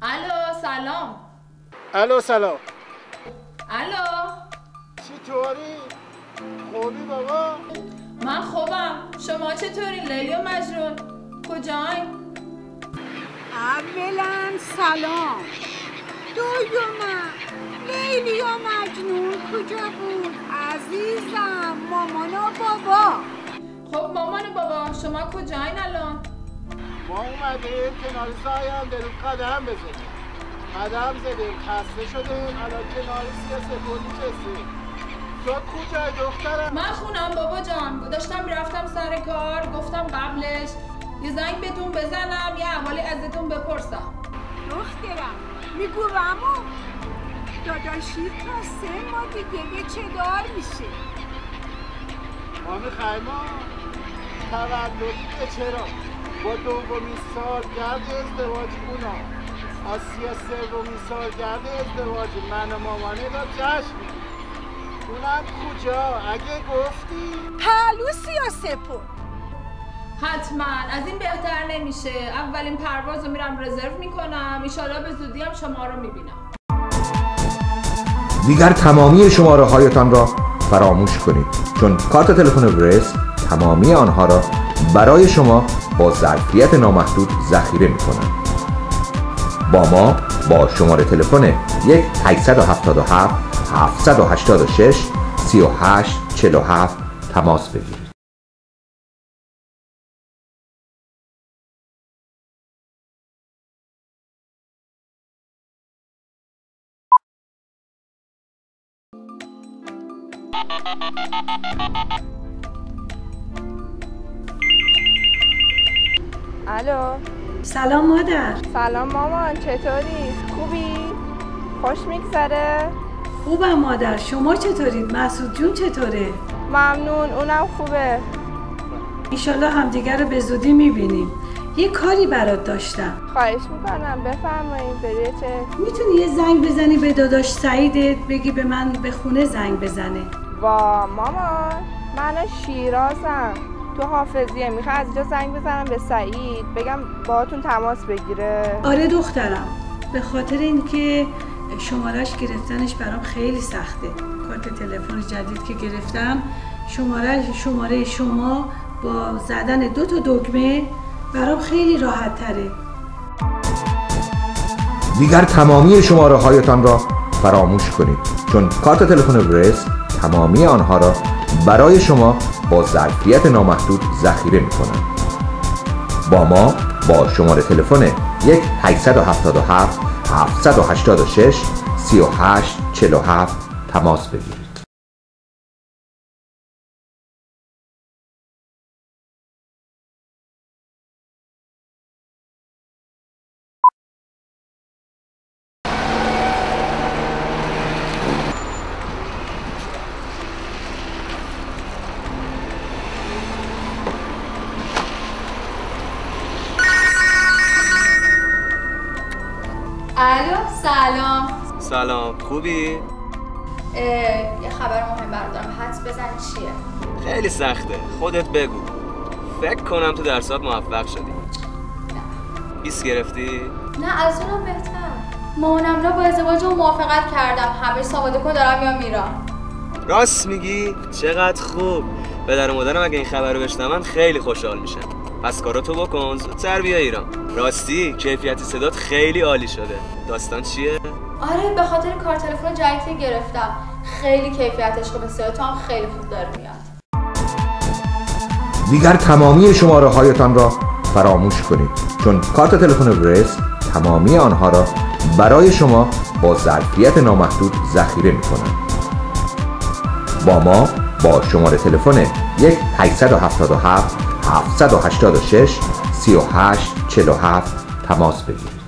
الو سلام. الو سلام. الو چطوری؟ خوبی بابا؟ من خوبم، شما چطوری لیلی و مجنون؟ کجاین؟ اولا سلام. دوما لیلی و مجنون کجا بود عزیزم؟ مامان و بابا. خب مامان و بابا شما کجاین الان؟ ما اومدیم کنار زایم داریم قدم بزنیم. قدم زدیم خسته شدیم الان کنار سیاسفونی نشستیم. تو کجای دخترم؟ من خونم بابا جان، داشتم میرفتم سر کار، گفتم قبلش یه زنگ بهتون بزنم یه احوالی ازتون بپرسم. دخترم میگو رامو داداشی تا 3 ماه دیگه به چه دار میشه؟ ما میخوایم تولدی چرا؟ با دومین سالگرد ازدواج اونا آسیا 3مین سالگرد ازدواج من و مامانه را جشن می‌گیریم. اونم کجا؟ اگه گفتی پهلو سیاسپور. حتما از این بهتر نمیشه. اولین پرواز رو میرم رزرو میکنم، ایشالا به زودی هم شما رو میبینم. دیگر تمامی شماره هایتان را فراموش کنید چون کارت تلفن برس تمامی آنها را برای شما با ظرفیت نامحدود ذخیره می‌کنند. با ما با شماره تلفن 1-877-786-3847 تماس بگیرید. الو. سلام مادر. سلام مامان، چطوری؟ خوبی؟ خوش میگذره؟ خوبم مادر، شما چطورید؟ مسعود جون چطوره؟ ممنون، اونم خوبه. ایشالله همدیگر رو به زودی میبینیم. یه کاری برات داشتم. خواهش میکنم بفرمایید. بریه چه؟ میتونی یه زنگ بزنی به داداش سعیدت بگی به من به خونه زنگ بزنه؟ وا مامان، من شیرازم تو حافظیه. میخوای از اینجا زنگ بزنم به سعید بگم باهاتون تماس بگیره؟ آره دخترم، به خاطر اینکه شمارش گرفتنش برام خیلی سخته. کارت تلفن جدید که گرفتم شماره شما با زدن 2 تا دکمه برام خیلی راحت تره. دیگر تمامی شماره هایتان را فراموش کنید چون کارت تلفن برس تمامی آنها را برای شما با ظرفیت نامحدود ذخیره می‌کنند. با ما با شماره تلفن 1-877-786-3847 تماس بگیرید. الو سلام. سلام، خوبی؟ یه خبر مهم بردارم، حدس بزن چیه؟ خیلی سخته، خودت بگو. فکر کنم تو درسات موفق شدی. نه 20 گرفتی؟ نه از اونم بهتر. مامانم را با ازدواج و موافقت کردم، همه ساباده کن دارم میام میرم. راست میگی؟ چقدر خوب. پدر و مادرم اگه این خبر رو بشنون خیلی خوشحال میشن. پس کاراتو بکن، زودتر بیا ایران. راستی کیفیت صدات خیلی عالی شده. داستان چیه؟ آره به خاطر کار تلفن جدیدی گرفتم، خیلی کیفیتش خوبه، صدات هم خیلی خوب داره میاد. دیگر تمامی شماره هایتان را فراموش کنید چون کارت تلفن برس تمامی آنها را برای شما با ظرفیت نامحدود ذخیره می‌کنند. با ما با شماره تلفن 1-877-786-3847 تماس بگیرید.